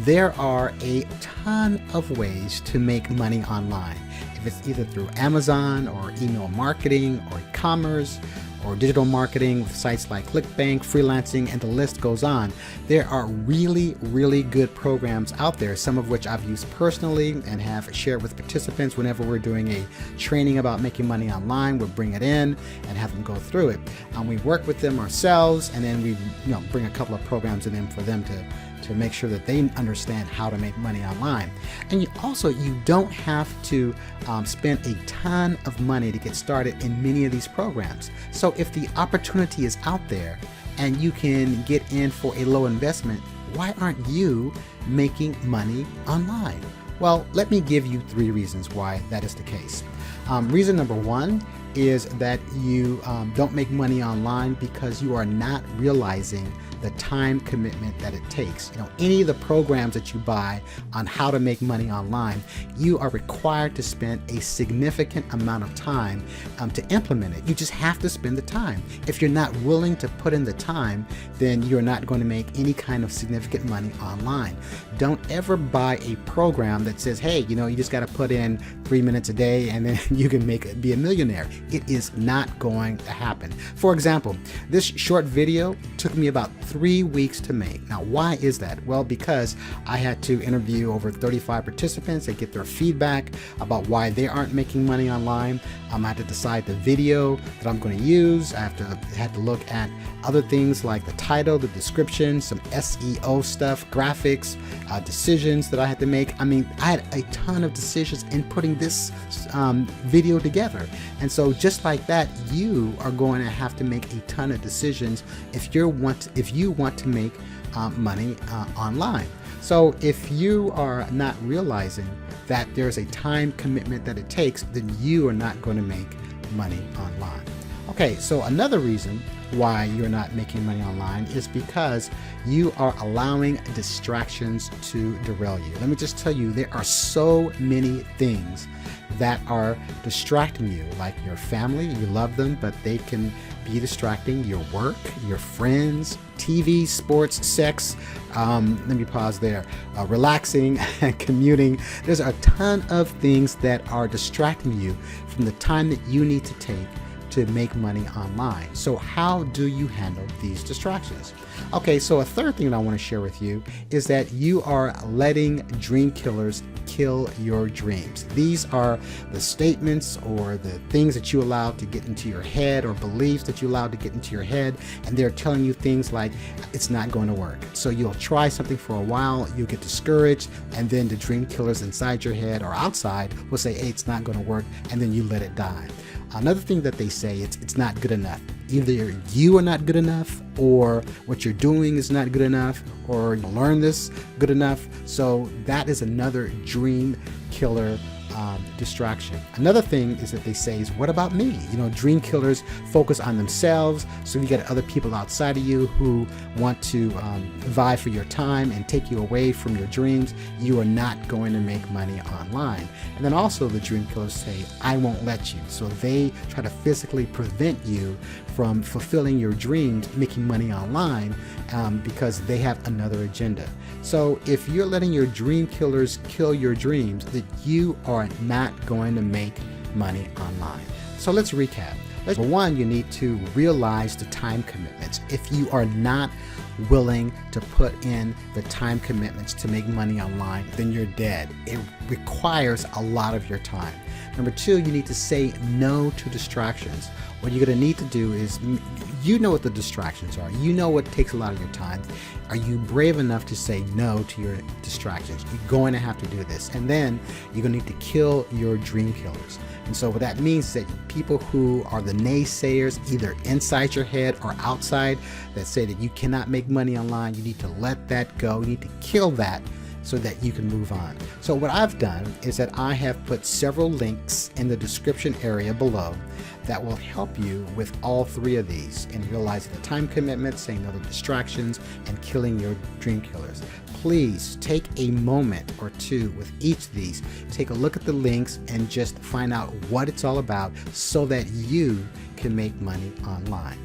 there are a ton of ways to make money online. If it's either through Amazon or email marketing or e-commerce or digital marketing with sites like ClickBank, freelancing, and the list goes on. There are really, really good programs out there, some of which I've used personally and have shared with participants whenever we're doing a training about making money online. We'll bring it in and have them go through it. We work with them ourselves, and then we bring a couple of programs in them for them to make sure that they understand how to make money online. And you don't have to spend a ton of money to get started in many of these programs. So if the opportunity is out there and you can get in for a low investment, why aren't you making money online? Well, let me give you 3 reasons why that is the case. Reason number 1 is that you don't make money online because you are not realizing the time commitment that it takes. Any of the programs that you buy on how to make money online, you are required to spend a significant amount of time to implement it. You just have to spend the time. If you're not willing to put in the time, then you're not going to make any kind of significant money online. Don't ever buy a program that says, hey, you just got to put in 3 minutes a day and then you can be a millionaire. It is not going to happen. For example, this short video took me about 3 weeks to make. Now, why is that? Well, because I had to interview over 35 participants and get their feedback about why they aren't making money online. I had to decide the video that I'm going to use. I had to look at other things like the title, the description, some SEO stuff, graphics, decisions that I had to make. I had a ton of decisions in putting this video together. And so just like that, you are going to have to make a ton of decisions if you want to make money online. So if you are not realizing that there's a time commitment that it takes, then you are not going to make money online. Okay, so another reason why you're not making money online is because you are allowing distractions to derail you. Let me just tell you, there are so many things that are distracting you, like your family. You love them, but they can be distracting. Your work, your friends, TV, sports, sex. Let me pause there. Relaxing and commuting. There's a ton of things that are distracting you from the time that you need to take to make money online. So how do you handle these distractions? Okay, so a third thing that I want to share with you is that you are letting dream killers kill your dreams. These are the statements or the things that you allow to get into your head, or beliefs that you allow to get into your head, and they're telling you things like it's not going to work. So you'll try something for a while, you'll get discouraged, and then the dream killers inside your head or outside will say, hey, it's not going to work, and then you let it die. Another thing that they say, it's not good enough. Either you are not good enough, or what you're doing is not good enough, or you learn this good enough. So that is another dream killer distraction. Another thing is that they say is, what about me? Dream killers focus on themselves. So you get other people outside of you who want to vie for your time and take you away from your dreams. You are not going to make money online. And then also the dream killers say, I won't let you. So they try to physically prevent you from fulfilling your dreams, making money online, because they have another agenda. So if you're letting your dream killers kill your dreams, that you are not going to make money online. So let's recap. Number 1, you need to realize the time commitments. If you are not willing to put in the time commitments to make money online, then you're dead. It requires a lot of your time. Number 2, you need to say no to distractions. What you're going to need to do is, you know what the distractions are. You know what takes a lot of your time. Are you brave enough to say no to your distractions? You're going to have to do this. And then you're going to need to kill your dream killers. And so what that means is that people who are the naysayers, either inside your head or outside, that say that you cannot make money online, you need to let that go. You need to kill that so that you can move on. So what I've done is that I have put several links in the description area below that will help you with all 3 of these in realizing the time commitment, saying no to distractions, and killing your dream killers. Please take a moment or 2 with each of these. Take a look at the links and just find out what it's all about so that you can make money online.